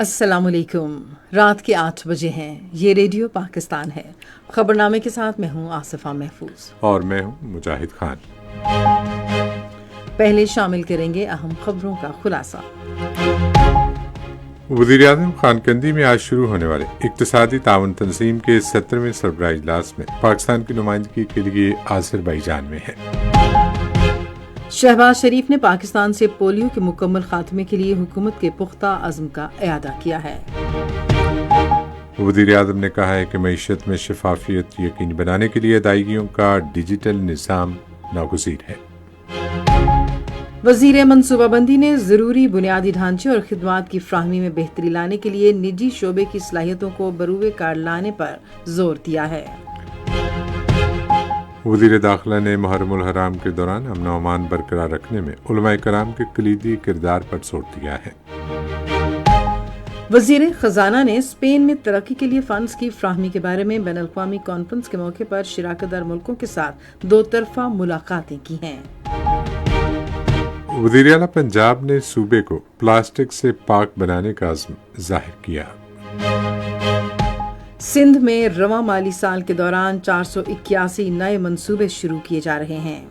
السلام علیکم۔ رات کے 8 بجے ہیں۔ یہ ریڈیو پاکستان ہے۔ خبرنامے کے ساتھ میں ہوں آصفہ محفوظ اور میں ہوں مجاہد خان۔ پہلے شامل کریں گے اہم خبروں کا خلاصہ۔ وزیر اعظم خانقندی میں آج شروع ہونے والے اقتصادی تعاون تنظیم کے 17ویں سربراہ اجلاس میں پاکستان کی نمائندگی کے لیے آذربائیجان میں ہے۔ شہباز شریف نے پاکستان سے پولیو کے مکمل خاتمے کے لیے حکومت کے پختہ عزم کا اعادہ کیا ہے۔ وزیر اعظم نے کہا ہے کہ معیشت میں شفافیت یقینی بنانے کے لیے ادائیگیوں کا ڈیجیٹل نظام ناگزیر ہے۔ وزیر منصوبہ بندی نے ضروری بنیادی ڈھانچے اور خدمات کی فراہمی میں بہتری لانے کے لیے نجی شعبے کی صلاحیتوں کو بروئے کار لانے پر زور دیا ہے۔ وزیر داخلہ نے محرم الحرام کے دوران امن و امان برقرار رکھنے میں علماء کرام کے کلیدی کردار پر زور دیا ہے۔ وزیر خزانہ نے اسپین میں ترقی کے لیے فنڈز کی فراہمی کے بارے میں بین الاقوامی کانفرنس کے موقع پر شراکت دار ملکوں کے ساتھ 2 طرفہ ملاقاتیں کی ہیں۔ وزیر اعلیٰ پنجاب نے صوبے کو پلاسٹک سے پاک بنانے کا عزم ظاہر کیا۔ سندھ میں رواں مالی سال کے دوران 481 نئے منصوبے شروع کیے جا رہے ہیں۔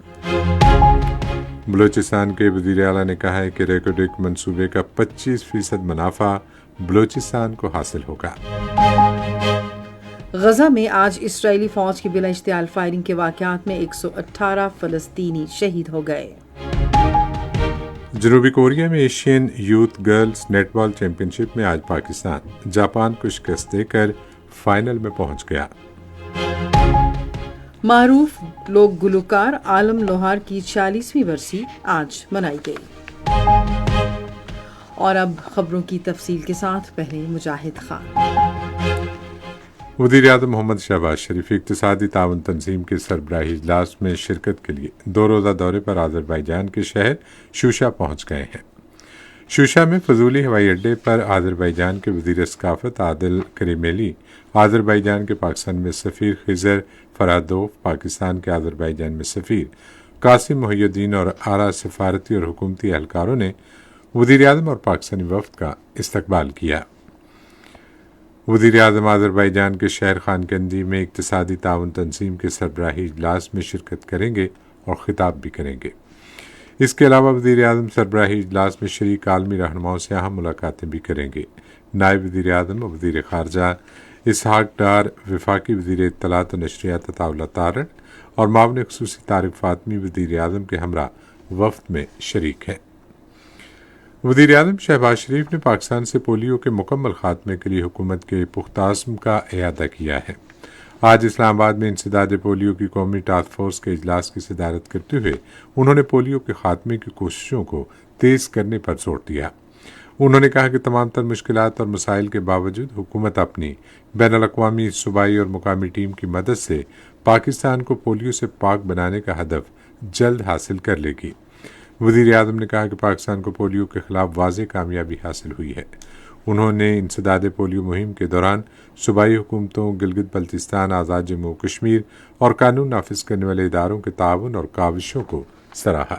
بلوچستان کے وزیر اعلیٰ نے کہا ہے کہ ریکوڈک منصوبے کا 25% منافع بلوچستان کو حاصل ہوگا۔ غزہ میں آج اسرائیلی فوج کی بلا اشتعال فائرنگ کے واقعات میں 118 فلسطینی شہید ہو گئے۔ جنوبی کوریا میں ایشین یوتھ گرلز نیٹ بال چیمپئن شپ میں آج پاکستان جاپان کو شکست دے کر فائنل میں پہنچ گیا۔ معروف لوک گلوکار عالم لوہار کی 46ویں برسی آج منائی گئی۔ اور اب خبروں کی تفصیل کے ساتھ پہلے مجاہد خان۔ وزیر اعظم محمد شہباز شریف اقتصادی تعاون تنظیم کے سربراہی اجلاس میں شرکت کے لیے 2 روزہ دورے پر آذربائیجان کے شہر شوشا پہنچ گئے ہیں۔ شوشا میں فضولی ہوائی اڈے پر آذربائیجان کے وزیر ثقافت عادل کریمیلی، آذربائیجان کے پاکستان میں سفیر خضر فرادوف، پاکستان کے آذربائیجان میں سفیر قاسم محی الدین اور اعلیٰ سفارتی اور حکومتی اہلکاروں نے وزیر اعظم اور پاکستانی وفد کا استقبال کیا۔ وزیر اعظم آذربائیجان کے شہر خانقندی میں اقتصادی تعاون تنظیم کے سربراہی اجلاس میں شرکت کریں گے اور خطاب بھی کریں گے۔ اس کے علاوہ وزیر اعظم سربراہی اجلاس میں شریک عالمی رہنماؤں سے اہم ملاقاتیں بھی کریں گے۔ نائب وزیر اعظم اور وزیر خارجہ اسحاق ڈار، وفاقی وزیر اطلاعات و نشریات عطا اللہ تارڑ اور معاون خصوصی طارق فاطمی وزیر اعظم کے ہمراہ وفد میں شریک ہیں۔ وزیر اعظم شہباز شریف نے پاکستان سے پولیو کے مکمل خاتمے کے لیے حکومت کے پختہ عزم کا اعادہ کیا ہے۔ آج اسلام آباد میں انسداد پولیو کی قومی ٹاسک فورس کے اجلاس کی صدارت کرتے ہوئے انہوں نے پولیو کے خاتمے کی کوششوں کو تیز کرنے پر زور دیا۔ انہوں نے کہا کہ تمام تر مشکلات اور مسائل کے باوجود حکومت اپنی بین الاقوامی، صوبائی اور مقامی ٹیم کی مدد سے پاکستان کو پولیو سے پاک بنانے کا ہدف جلد حاصل کر لے گی۔ وزیر اعظم نے کہا کہ پاکستان کو پولیو کے خلاف واضح کامیابی حاصل ہوئی ہے۔ انہوں نے انسداد پولیو مہم کے دوران صوبائی حکومتوں، گلگت بلتستان، آزاد جموں و کشمیر اور قانون نافذ کرنے والے اداروں کے تعاون اور کاوشوں کو سراہا۔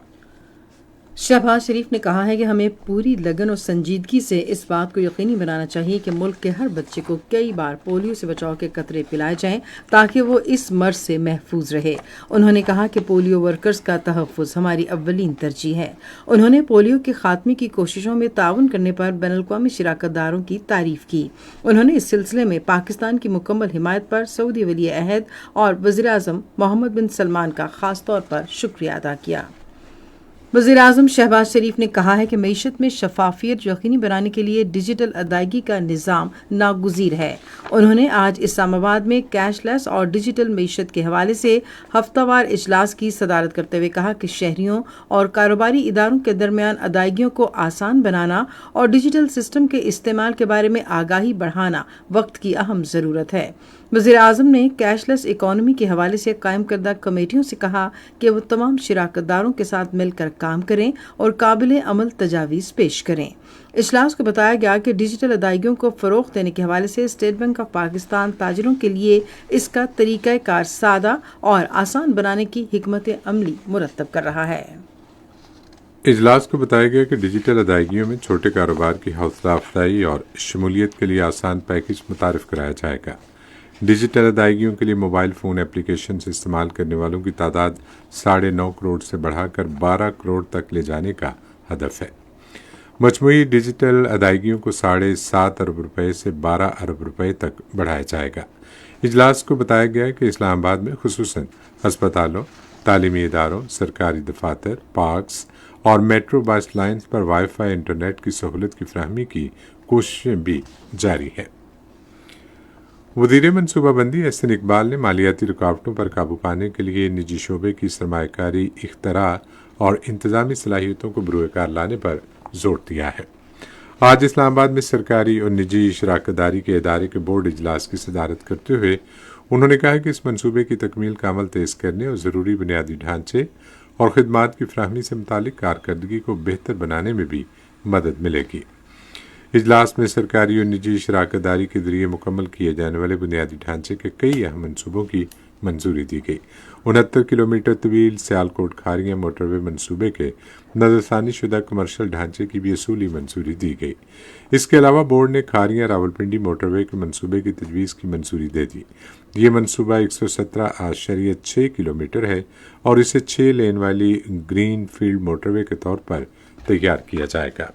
شہباز شریف نے کہا ہے کہ ہمیں پوری لگن اور سنجیدگی سے اس بات کو یقینی بنانا چاہیے کہ ملک کے ہر بچے کو کئی بار پولیو سے بچاؤ کے قطرے پلائے جائیں تاکہ وہ اس مرض سے محفوظ رہے۔ انہوں نے کہا کہ پولیو ورکرز کا تحفظ ہماری اولین ترجیح ہے۔ انہوں نے پولیو کے خاتمے کی کوششوں میں تعاون کرنے پر بین الاقوامی شراکت داروں کی تعریف کی۔ انہوں نے اس سلسلے میں پاکستان کی مکمل حمایت پر سعودی ولی عہد اور وزیر اعظم محمد بن سلمان کا خاص طور پر شکریہ ادا کیا۔ وزیر اعظم شہباز شریف نے کہا ہے کہ معیشت میں شفافیت یقینی بنانے کے لیے ڈیجیٹل ادائیگی کا نظام ناگزیر ہے۔ انہوں نے آج اسلام آباد میں کیش لیس اور ڈیجیٹل معیشت کے حوالے سے ہفتہ وار اجلاس کی صدارت کرتے ہوئے کہا کہ شہریوں اور کاروباری اداروں کے درمیان ادائیگیوں کو آسان بنانا اور ڈیجیٹل سسٹم کے استعمال کے بارے میں آگاہی بڑھانا وقت کی اہم ضرورت ہے۔ وزیر اعظم نے کیش لیس اکانومی کے حوالے سے قائم کردہ کمیٹیوں سے کہا کہ وہ تمام شراکت داروں کے ساتھ مل کر کام کریں اور قابل عمل تجاویز پیش کریں۔ اجلاس کو بتایا گیا کہ ڈیجیٹل ادائیگیوں کو فروغ دینے کے حوالے سے اسٹیٹ بینک آف پاکستان تاجروں کے لیے اس کا طریقہ کار سادہ اور آسان بنانے کی حکمت عملی مرتب کر رہا ہے۔ اجلاس کو بتایا گیا کہ ڈیجیٹل ادائیگیوں میں چھوٹے کاروبار کی حوصلہ افزائی اور شمولیت کے لیے آسان پیکج متعارف کرایا جائے گا۔ ڈیجیٹل ادائیگیوں کے لیے موبائل فون ایپلیکیشن سے استعمال کرنے والوں کی تعداد 9.5 کروڑ سے بڑھا کر 12 کروڑ تک لے جانے کا ہدف ہے۔ مجموعی ڈیجیٹل ادائیگیوں کو 7.5 ارب روپے سے 12 ارب روپے تک بڑھایا جائے گا۔ اجلاس کو بتایا گیا کہ اسلام آباد میں خصوصاً ہسپتالوں، تعلیمی اداروں، سرکاری دفاتر، پارکس اور میٹرو بس لائنز پر وائی فائی انٹرنیٹ کی سہولت کی فراہمی کی کوششیں بھی جاری ہیں۔ وزیر منصوبہ بندی احسن اقبال نے مالیاتی رکاوٹوں پر قابو پانے کے لیے نجی شعبے کی سرمایہ کاری، اختراع اور انتظامی صلاحیتوں کو بروئے کار لانے پر زور دیا ہے۔ آج اسلام آباد میں سرکاری اور نجی شراکت داری کے ادارے کے بورڈ اجلاس کی صدارت کرتے ہوئے انہوں نے کہا کہ اس منصوبے کی تکمیل کا عمل تیز کرنے اور ضروری بنیادی ڈھانچے اور خدمات کی فراہمی سے متعلق کارکردگی کو بہتر بنانے میں بھی مدد ملے گی۔ اجلاس میں سرکاری اور نجی شراکت داری کے ذریعے مکمل کیے جانے والے بنیادی ڈھانچے کے کئی اہم منصوبوں کی منظوری دی گئی۔ 69 کلومیٹر طویل سیالکوٹ کھاریاں موٹر وے منصوبے کے نظر ثانی شدہ کمرشل ڈھانچے کی بھی اصولی منظوری دی گئی۔ اس کے علاوہ بورڈ نے کھاریاں راولپنڈی موٹر وے کے منصوبے کی تجویز کی منظوری دے دی۔ یہ منصوبہ 117.6 کلومیٹر ہے اور اسے 6 لین والی گرین فیلڈ موٹر وے کے طور پر تیار کیا جائے گا۔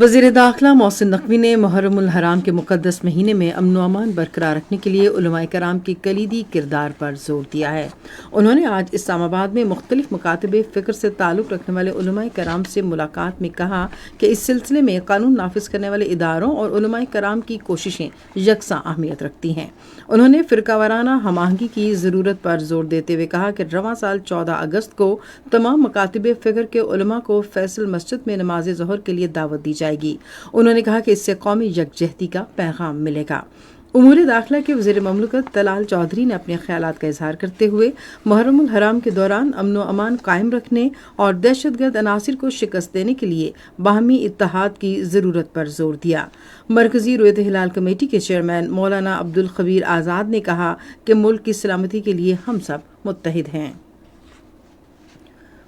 وزیر داخلہ محسن نقوی نے محرم الحرام کے مقدس مہینے میں امن و امان برقرار رکھنے کے لیے علماء کرام کے کلیدی کردار پر زور دیا ہے۔ انہوں نے آج اسلام آباد میں مختلف مکاتب فکر سے تعلق رکھنے والے علماء کرام سے ملاقات میں کہا کہ اس سلسلے میں قانون نافذ کرنے والے اداروں اور علماء کرام کی کوششیں یکساں اہمیت رکھتی ہیں۔ انہوں نے فرقہ وارانہ ہم آہنگی کی ضرورت پر زور دیتے ہوئے کہا کہ رواں سال 14 اگست کو تمام مکاتب فکر کے علماء کو فیصل مسجد میں نماز ظہر کے لیے دعوت دی جائے گی۔ انہوں نے کہا کہ اس سے قومی یکجہتی کا پیغام ملے گا۔ امور داخلہ کے وزیر مملکت طلال چودھری نے اپنے خیالات کا اظہار کرتے ہوئے محرم الحرام کے دوران امن و امان قائم رکھنے اور دہشت گرد عناصر کو شکست دینے کے لیے باہمی اتحاد کی ضرورت پر زور دیا۔ مرکزی رویت ہلال کمیٹی کے چیئرمین مولانا عبدالخبیر آزاد نے کہا کہ ملک کی سلامتی کے لیے ہم سب متحد ہیں۔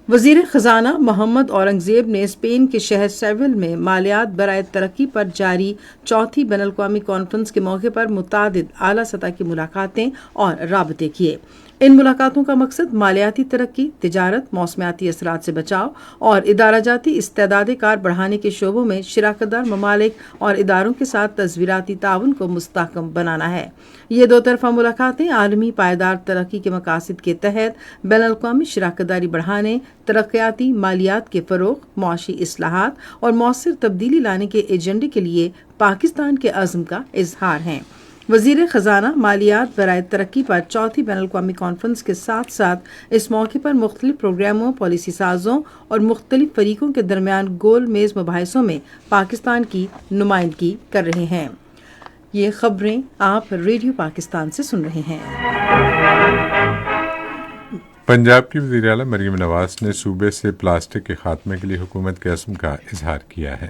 وزیر خزانہ محمد اورنگزیب نے اسپین کے شہر سیول میں مالیات برائے ترقی پر جاری چوتھی بین الاقوامی کانفرنس کے موقع پر متعدد اعلیٰ سطح کی ملاقاتیں اور رابطے کیے۔ ان ملاقاتوں کا مقصد مالیاتی ترقی، تجارت، موسمیاتی اثرات سے بچاؤ اور ادارہ جاتی استعداد کار بڑھانے کے شعبوں میں شراکت دار ممالک اور اداروں کے ساتھ تصویراتی تعاون کو مستحکم بنانا ہے۔ یہ دو طرفہ ملاقاتیں عالمی پائیدار ترقی کے مقاصد کے تحت بین الاقوامی شراکت داری بڑھانے، ترقیاتی مالیات کے فروغ، معاشی اصلاحات اور مؤثر تبدیلی لانے کے ایجنڈے کے لیے پاکستان کے عزم کا اظہار ہیں۔ وزیر خزانہ مالیات برائے ترقی پر چوتھی بین الاقوامی کانفرنس کے ساتھ ساتھ اس موقع پر مختلف پروگراموں، پالیسی سازوں اور مختلف فریقوں کے درمیان گول میز مباحثوں میں پاکستان کی نمائندگی کر رہے ہیں۔ یہ خبریں آپ ریڈیو پاکستان سے سن رہے ہیں۔ پنجاب کی وزیر اعلیٰ مریم نواز نے صوبے سے پلاسٹک کے خاتمے کے لیے حکومت کے عزم کا اظہار کیا ہے۔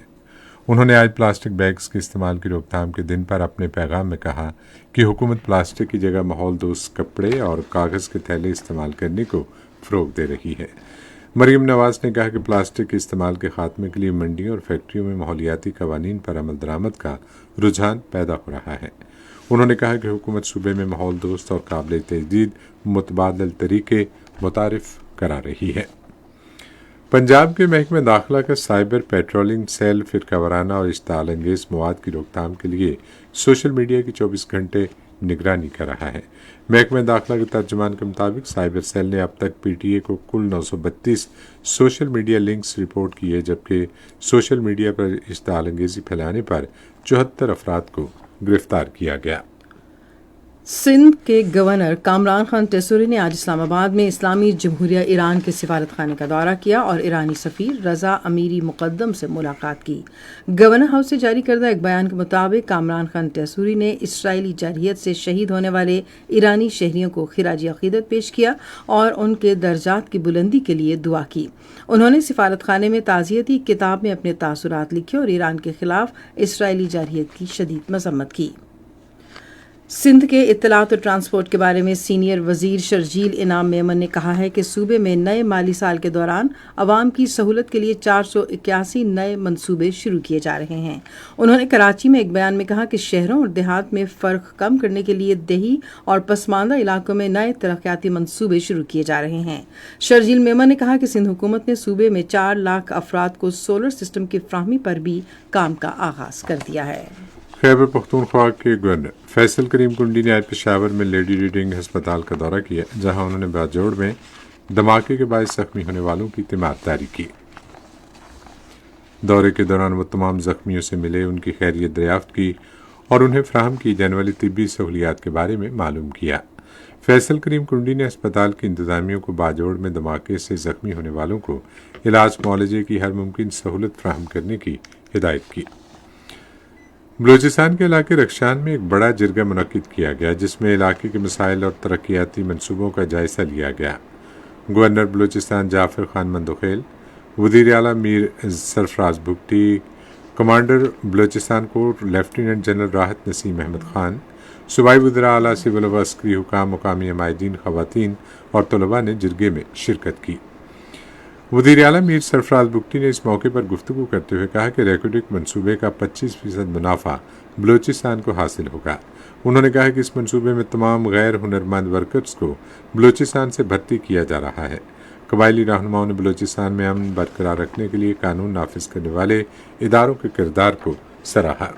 انہوں نے آج پلاسٹک بیگز کے استعمال کی روک تھام کے دن پر اپنے پیغام میں کہا کہ حکومت پلاسٹک کی جگہ ماحول دوست کپڑے اور کاغذ کے تھیلے استعمال کرنے کو فروغ دے رہی ہے۔ مریم نواز نے کہا کہ پلاسٹک کے استعمال کے خاتمے کے لیے منڈیوں اور فیکٹریوں میں ماحولیاتی قوانین پر عمل درآمد کا رجحان پیدا ہو رہا ہے۔ انہوں نے کہا کہ حکومت صوبے میں ماحول دوست اور قابل تجدید متبادل طریقے متعارف کرا رہی ہے۔ پنجاب کے محکمہ داخلہ کا سائبر پیٹرولنگ سیل فرقہ وارانہ اور اشتعال انگیز مواد کی روک تھام کے لیے سوشل میڈیا کی 24 گھنٹے نگرانی کر رہا ہے۔ محکمہ داخلہ کے ترجمان کے مطابق سائبر سیل نے اب تک پی ٹی اے کو کل 932 سوشل میڈیا لنکس رپورٹ کیے، جبکہ سوشل میڈیا پر اشتعال انگیزی پھیلانے پر 74 افراد کو گرفتار کیا گیا۔ سندھ کے گورنر کامران خان ٹیسوری نے آج اسلام آباد میں اسلامی جمہوریہ ایران کے سفارت خانے کا دورہ کیا اور ایرانی سفیر رضا امیری مقدم سے ملاقات کی۔ گورنر ہاؤس سے جاری کردہ ایک بیان کے مطابق کامران خان ٹیسوری نے اسرائیلی جارحیت سے شہید ہونے والے ایرانی شہریوں کو خراج عقیدت پیش کیا اور ان کے درجات کی بلندی کے لیے دعا کی۔ انہوں نے سفارت خانے میں تعزیتی کتاب میں اپنے تاثرات لکھے اور ایران کے خلاف اسرائیلی جارحیت کی شدید مذمت کی۔ سندھ کے اطلاعات و ٹرانسپورٹ کے بارے میں سینئر وزیر شرجیل انعام میمن نے کہا ہے کہ صوبے میں نئے مالی سال کے دوران عوام کی سہولت کے لیے 481 نئے منصوبے شروع کیے جا رہے ہیں۔ انہوں نے کراچی میں ایک بیان میں کہا کہ شہروں اور دیہات میں فرق کم کرنے کے لیے دیہی اور پسماندہ علاقوں میں نئے ترقیاتی منصوبے شروع کیے جا رہے ہیں۔ شرجیل میمن نے کہا کہ سندھ حکومت نے صوبے میں 4 لاکھ افراد کو سولر سسٹم کی فراہمی پر بھی کام کا آغاز کر دیا ہے۔ خیبر پختونخوا کے گورنر فیصل کریم کنڈی نے آج پشاور میں لیڈی ریڈنگ ہسپتال کا دورہ کیا، جہاں انہوں نے باجوڑ میں دھماکے کے باعث زخمی ہونے والوں کی تیمارداری کی۔ دورے کے دوران وہ تمام زخمیوں سے ملے، ان کی خیریت دریافت کی اور انہیں فراہم کی جانے والی طبی سہولیات کے بارے میں معلوم کیا۔ فیصل کریم کنڈی نے ہسپتال کی انتظامیہ کو باجوڑ میں دھماکے سے زخمی ہونے والوں کو علاج معالجے کی ہر ممکن سہولت فراہم کرنے کی ہدایت کی۔ بلوچستان کے علاقے رخشان میں ایک بڑا جرگہ منعقد کیا گیا، جس میں علاقے کے مسائل اور ترقیاتی منصوبوں کا جائزہ لیا گیا۔ گورنر بلوچستان جعفر خان مندوخیل، وزیر اعلیٰ Mir Sarfraz Bugti, commander Balochistan corps lieutenant general Rahat Naseem Ahmed Khan, صوبائی وزراء اعلیٰ سول و عسکری حکام، مقامی عمائدین، خواتین اور طلباء نے جرگے میں شرکت کی۔ وزیر اعلیٰ میر سرفراز بگٹی نے اس موقع پر گفتگو کرتے ہوئے کہا کہ ریکوڈک منصوبے کا 25% منافع بلوچستان کو حاصل ہوگا۔ انہوں نے کہا کہ اس منصوبے میں تمام غیر ہنرمند ورکرز کو بلوچستان سے بھرتی کیا جا رہا ہے۔ قبائلی رہنماؤں نے بلوچستان میں امن برقرار رکھنے کے لیے قانون نافذ کرنے والے اداروں کے کردار کو سراہا۔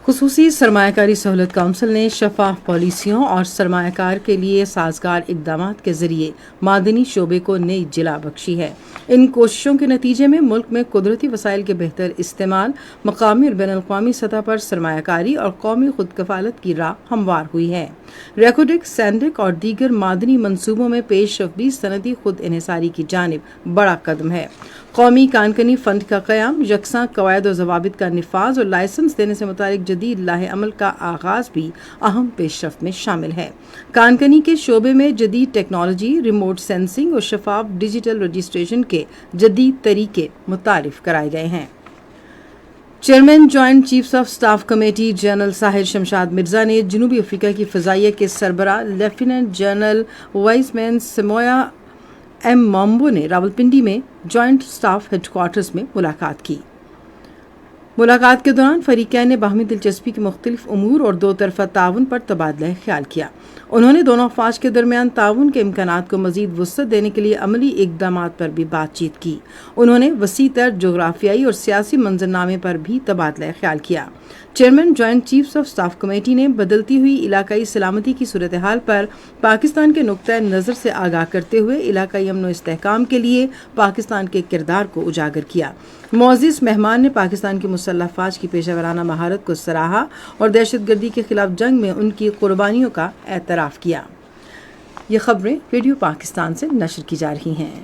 خصوصی سرمایہ کاری سہولت کونسل نے شفاف پالیسیوں اور سرمایہ کار کے لیے سازگار اقدامات کے ذریعے معدنی شعبے کو نئی جلا بخشی ہے۔ ان کوششوں کے نتیجے میں ملک میں قدرتی وسائل کے بہتر استعمال، مقامی اور بین الاقوامی سطح پر سرمایہ کاری اور قومی خود کفالت کی راہ ہموار ہوئی ہے۔ ریکوڈک، سینڈک اور دیگر معدنی منصوبوں میں پیش رفت صنعتی خود انحصاری کی جانب بڑا قدم ہے۔ قومی کانکنی فنڈ کا قیام، یکساں قواعد و ضوابط کا نفاذ اور لائسنس دینے سے متعلق جدید لاہ عمل کا آغاز بھی اہم پیش رفت میں شامل ہے۔ کانکنی کے شعبے میں جدید ٹیکنالوجی، ریموٹ سینسنگ اور شفاف ڈیجیٹل رجسٹریشن کے جدید طریقے متعارف کرائے گئے ہیں۔ Chairman joint chiefs of staff committee general Sahir Shamshad Mirza نے جنوبی افریقہ کی فضائیہ کے سربراہ lieutenant general Wiseman Simo Mbambo نے راولپنڈی میں جوائنٹ سٹاف ہیڈ کوارٹرز میں ملاقات کی۔ ملاقات کے دوران فریقین نے باہمی دلچسپی کے مختلف امور اور دو طرفہ تعاون پر تبادلہ خیال کیا۔ انہوں نے دونوں افواج کے درمیان تعاون کے امکانات کو مزید وسعت دینے کے لیے عملی اقدامات پر بھی بات چیت کی۔ انہوں نے وسیع تر جغرافیائی اور سیاسی منظرنامے پر بھی تبادلہ خیال کیا۔ Chairman joint chiefs of staff committee نے بدلتی ہوئی علاقائی سلامتی کی صورتحال پر پاکستان کے نقطۂ نظر سے آگاہ کرتے ہوئے علاقائی امن و استحکام کے لیے پاکستان کے کردار کو اجاگر کیا۔ معزز مہمان نے پاکستان کی مسلح افواج کی پیشہ ورانہ مہارت کو سراہا اور دہشت گردی کے خلاف جنگ میں ان کی قربانیوں کا اعتراف کیا۔ یہ خبریں ریڈیو پاکستان سے نشر کی جا رہی ہیں۔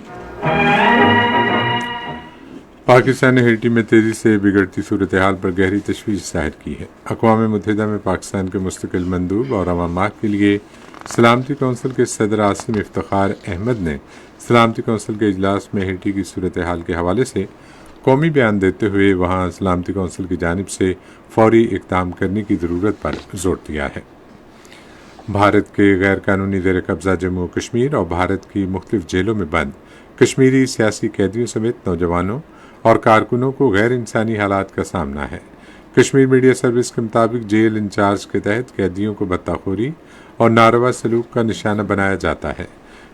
پاکستان نے ہیٹی میں تیزی سے بگڑتی صورتحال پر گہری تشویش ظاہر کی ہے۔ اقوام متحدہ میں پاکستان کے مستقل مندوب اور عوام کے لیے سلامتی کونسل کے صدر عاصم افتخار احمد نے سلامتی کونسل کے اجلاس میں ہیٹی کی صورتحال کے حوالے سے قومی بیان دیتے ہوئے وہاں سلامتی کونسل کی جانب سے فوری اقدام کرنے کی ضرورت پر زور دیا ہے۔ بھارت کے غیر قانونی زیر قبضہ جموں و کشمیر اور بھارت کی مختلف جیلوں میں بند کشمیری سیاسی قیدیوں سمیت نوجوانوں اور کارکنوں کو غیر انسانی حالات کا سامنا ہے۔ کشمیر میڈیا سروس کے مطابق جیل انچارج کے تحت قیدیوں کو بطخوری اور ناروا سلوک کا نشانہ بنایا جاتا ہے۔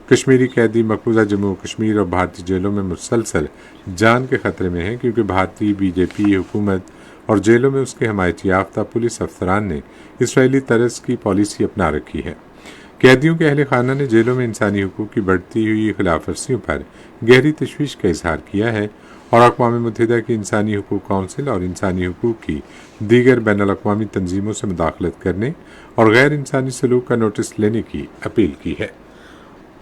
کشمیری قیدی مقبوضہ جموں و کشمیر اور بھارتی جیلوں میں مسلسل جان کے خطرے میں ہیں، کیونکہ بھارتی بی جے پی حکومت اور جیلوں میں اس کے حمایت یافتہ پولیس افسران نے اسرائیلی طرز کی پالیسی اپنا رکھی ہے۔ قیدیوں کے اہل خانہ نے جیلوں میں انسانی حقوق کی بڑھتی ہوئی خلاف ورزیوں پر گہری تشویش کا اظہار کیا ہے اور اقوام متحدہ کی انسانی حقوق کونسل اور انسانی حقوق کی دیگر بین الاقوامی تنظیموں سے مداخلت کرنے اور غیر انسانی سلوک کا نوٹس لینے کی اپیل کی ہے۔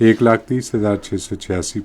1,30,686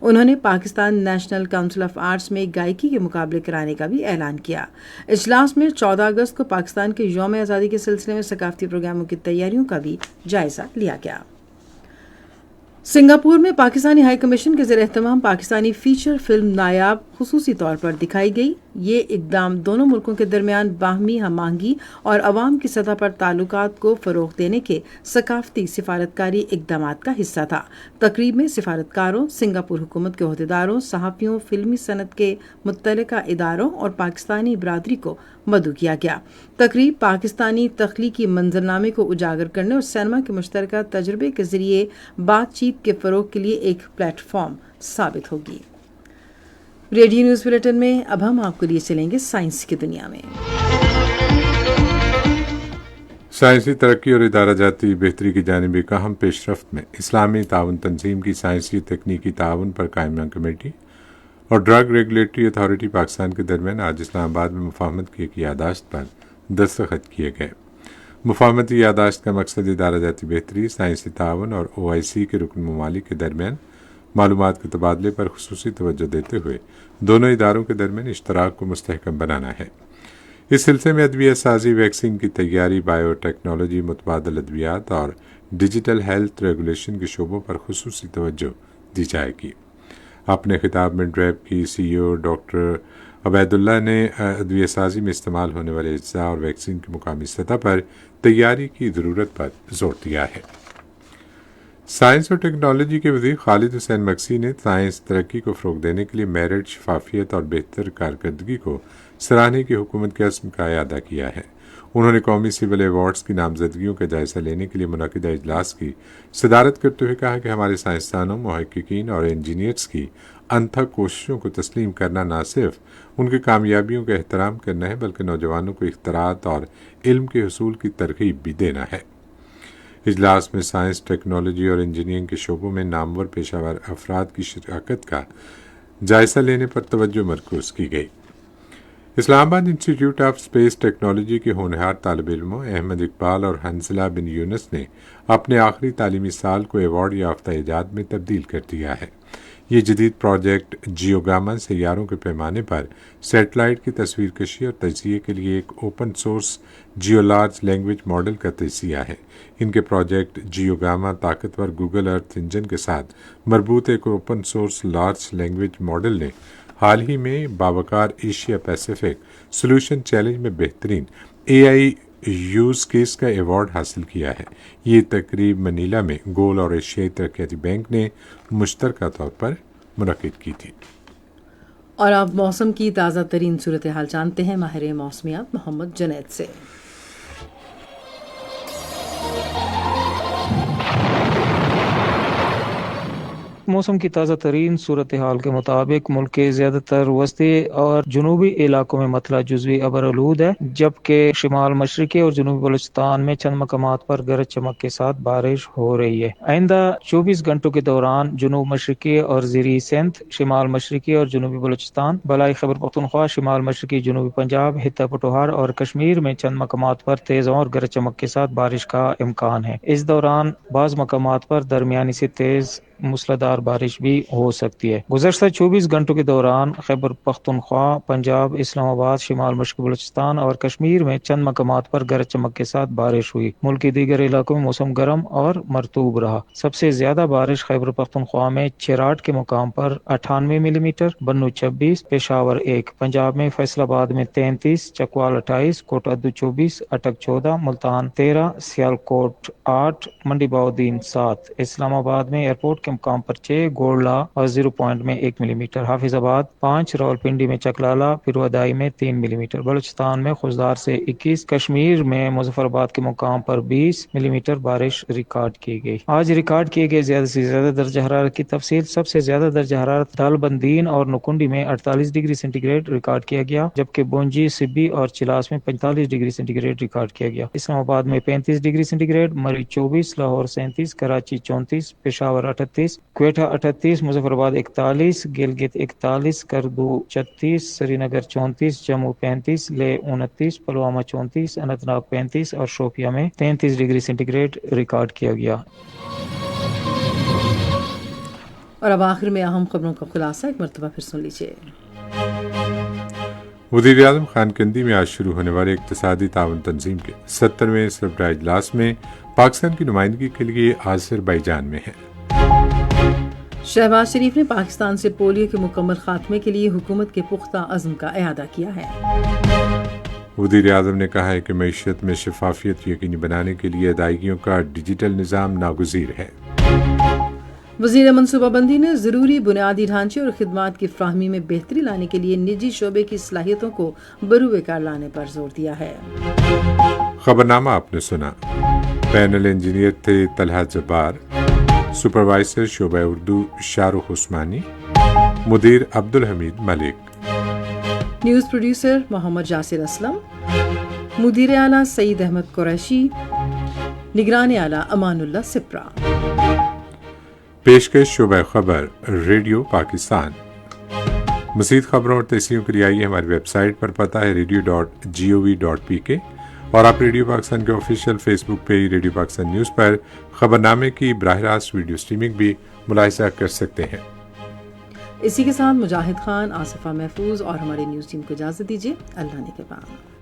انہوں نے Pakistan national council of arts میں گائیکی کے مقابلے کرانے کا بھی اعلان کیا۔ اجلاس میں 14 اگست کو پاکستان کے یوم آزادی کے سلسلے میں ثقافتی پروگراموں کی تیاریوں کا بھی جائزہ لیا گیا۔ سنگاپور میں پاکستانی ہائی کمیشن کے زیر اہتمام پاکستانی فیچر فلم نایاب خصوصی طور پر دکھائی گئی۔ یہ اقدام دونوں ملکوں کے درمیان باہمی ہم آہنگی اور عوام کی سطح پر تعلقات کو فروغ دینے کے ثقافتی سفارتکاری اقدامات کا حصہ تھا۔ تقریب میں سفارتکاروں، سنگاپور حکومت کے عہدیداروں، صحافیوں، فلمی صنعت کے متعلقہ اداروں اور پاکستانی برادری کو مدعو کیا گیا۔ تقریب پاکستانی تخلیقی منظرنامے کو اجاگر کرنے اور سینما کے مشترکہ تجربے کے ذریعے بات چیت کے فروغ کے لیے ایک پلیٹ فارم ثابت ہوگی۔ ریڈیو نیوز بلیٹن میں اب ہم آپ کو لیے چلیں گے سائنس کی دنیا میں۔ سائنسی ترقی اور ادارہ جاتی بہتری کی جانب ایک اہم پیش رفت میں اسلامی تعاون تنظیم کی سائنسی تکنیکی تعاون پر قائمہ کمیٹی اور ڈرگ ریگولیٹری اتھارٹی پاکستان کے درمیان آج اسلام آباد میں مفاہمت کی ایک یادداشت پر دستخط کیے گئے۔ مفاہمتی یادداشت کا مقصد ادارہ جاتی بہتری، سائنسی تعاون اور OIC کے رکن ممالک کے درمیان معلومات کے تبادلے پر خصوصی توجہ دیتے ہوئے دونوں اداروں کے درمیان اشتراک کو مستحکم بنانا ہے۔ اس سلسلے میں ادویہ سازی، ویکسین کی تیاری، بائیو ٹیکنالوجی، متبادل ادویات اور ڈیجیٹل ہیلتھ ریگولیشن کے شعبوں پر خصوصی توجہ دی جائے گی۔ اپنے خطاب میں ڈریب کی CEO ڈاکٹر عبید اللہ نے ادویہ سازی میں استعمال ہونے والے اجزاء اور ویکسین کی مقامی سطح پر تیاری کی ضرورت پر زور دیا ہے۔ سائنس اور ٹیکنالوجی کے وزیر خالد حسین مکسی نے سائنس ترقی کو فروغ دینے کے لیے میرٹ، شفافیت اور بہتر کارکردگی کو سراہنے کی حکومت کے عزم کا اعادہ کیا ہے۔ انہوں نے قومی سول ایوارڈز کی نامزدگیوں کا جائزہ لینے کے لیے منعقدہ اجلاس کی صدارت کرتے ہوئے کہا کہ ہمارے سائنسدانوں، محققین اور انجینئرز کی انتھک کوششوں کو تسلیم کرنا نہ صرف ان کی کامیابیوں کا احترام کرنا ہے بلکہ نوجوانوں کو اختراعات اور علم کے حصول کی ترغیب بھی دینا ہے۔ اجلاس میں سائنس، ٹیکنالوجی اور انجینئرنگ کے شعبوں میں نامور پیشہ ور افراد کی شراکت کا جائزہ لینے پر توجہ مرکوز کی گئی۔ اسلام آباد انسٹی ٹیوٹ آف اسپیس ٹیکنالوجی کے ہونہار طالب علموں احمد اقبال اور حنزلہ بن یونس نے اپنے آخری تعلیمی سال کو ایوارڈ یافتہ ایجاد میں تبدیل کر دیا ہے۔ یہ جدید پروجیکٹ جیوگاما سیاروں کے پیمانے پر سیٹلائٹ کی تصویر کشی اور تجزیے کے لیے ایک open source geo large language model کا تجزیہ ہے۔ ان کے پروجیکٹ جیوگاما طاقتور گوگل ارتھ انجن کے ساتھ مربوط ایک open source large language model نے حال ہی میں باوقار ایشیا پیسیفک سولوشن چیلنج میں بہترین AI یوز کیس کا ایوارڈ حاصل کیا ہے۔ یہ تقریب منیلا میں گول اور ایشیائی ترقیاتی بینک نے مشترکہ طور پر منعقد کی تھی۔ اور اب موسم کی تازہ ترین صورتحال جانتے ہیں ماہر موسمیات محمد جنید سے۔ موسم کی تازہ ترین صورتحال کے مطابق ملک کے زیادہ تر وسطی اور جنوبی علاقوں میں مطلع جزوی ابرآلود ہے، جبکہ شمال مشرقی اور جنوبی بلوچستان میں چند مقامات پر گرج چمک کے ساتھ بارش ہو رہی ہے۔ آئندہ 24 گھنٹوں کے دوران جنوب مشرقی اور زیریں سندھ، شمال مشرقی اور جنوبی بلوچستان، بالائی خیبر پختونخوا، شمال مشرقی جنوبی پنجاب، خطہ پٹوہر اور کشمیر میں چند مقامات پر تیز اور گرج چمک کے ساتھ بارش کا امکان ہے۔ اس دوران بعض مقامات پر درمیانی سے تیز موسلادھار بارش بھی ہو سکتی ہے۔ گزشتہ 24 گھنٹوں کے دوران خیبر پختونخوا، پنجاب، اسلام آباد، شمال مشرقی بلوچستان اور کشمیر میں چند مقامات پر گرج چمک کے ساتھ بارش ہوئی۔ ملک کے دیگر علاقوں میں موسم گرم اور مرطوب رہا۔ سب سے زیادہ بارش خیبر پختونخوا میں چراٹ کے مقام پر 98 ملی میٹر، بنو 26، پشاور 1، پنجاب میں فیصل آباد میں 33، چکوال 28، کوٹ ادو 24، اٹک 14، ملتان 13، سیالکوٹ 8، منڈی باؤدین 7، اسلام آباد میں ایئرپورٹ کے مقام پر 6، گوڑلا اور 0 پوائنٹ میں 1 ملی میٹر، حافظ آباد 5، راولپنڈی میں چکلالا، پیروادائی میں 3 ملی میٹر، بلوچستان میں خوزدار سے 21، کشمیر میں مظفر آباد کے مقام پر 20 ملی میٹر بارش ریکارڈ کی گئی۔ آج ریکارڈ کیے گئے زیادہ سے زیادہ درجہ حرارت کی تفصیل: سب سے زیادہ درجہ حرارت دالبندین اور نکنڈی میں 48 ڈگری سینٹی گریڈ ریکارڈ کیا گیا، جبکہ بونجی، سبی اور چلاس میں 45 ڈگری سینٹی گریڈ ریکارڈ کیا گیا۔ اسلام آباد میں 35 ڈگری سینٹی گریڈ، مری 24، لاہور 37، کراچی 34، پشاور 38، کوئٹہ 38، مظفر آباد 41، گلگت 41، کردو 36، سری نگر 34، جموں 35، لے 29، پلوامہ 34، اننت ناگ 35 اور شوپیاں میں 33 ڈگری سینٹی گریڈ ریکارڈ کیا گیا۔ اور اب آخر میں اہم خبروں کا خلاصہ ایک مرتبہ پھر سن لیجیے۔ وزیر اعظم خان کندی میں آج شروع ہونے والے اقتصادی تعاون تنظیم کے 70ویں سربراہ اجلاس میں پاکستان کی نمائندگی کے لیے آذربائیجان میں ہیں۔ شہباز شریف نے پاکستان سے پولیو کے مکمل خاتمے کے لیے حکومت کے پختہ عزم کا اعادہ کیا ہے۔ وزیر اعظم نے کہا ہے کہ معیشت میں شفافیت یقینی بنانے کے لیے ادائیگیوں کا ڈیجیٹل نظام ناگزیر ہے۔ وزیر منصوبہ بندی نے ضروری بنیادی ڈھانچے اور خدمات کی فراہمی میں بہتری لانے کے لیے نجی شعبے کی صلاحیتوں کو بروئے کار لانے پر زور دیا ہے۔ خبرنامہ آپ نے سنا۔ پینل انجینئر تھے طلحہ جبار، سپروائزر شعبہ اردو شارخ عثمانی، مدیر عبدالحمید ملک، نیوز پروڈیوسر محمد جاسر اسلم، مدیر اعلیٰ سعید احمد قریشی، نگران اعلیٰ امان اللہ سپرا۔ پیشکش شعبہ خبر ریڈیو پاکستان۔ مزید خبروں اور تصحیحوں کے لیے آئیے ہماری ویب سائٹ پر، پتہ ہے radio.gov.pk، اور آپ ریڈیو پاکستان کے آفیشیل فیس بک پیج ریڈیو پاکستان نیوز پر خبرنامے کی براہ راست ویڈیو سٹریمنگ بھی ملاحظہ کر سکتے ہیں۔ اسی کے ساتھ مجاہد خان، آصفہ محفوظ اور ہماری نیوز ٹیم کو اجازت دیجیے۔ اللہ نے کے بعد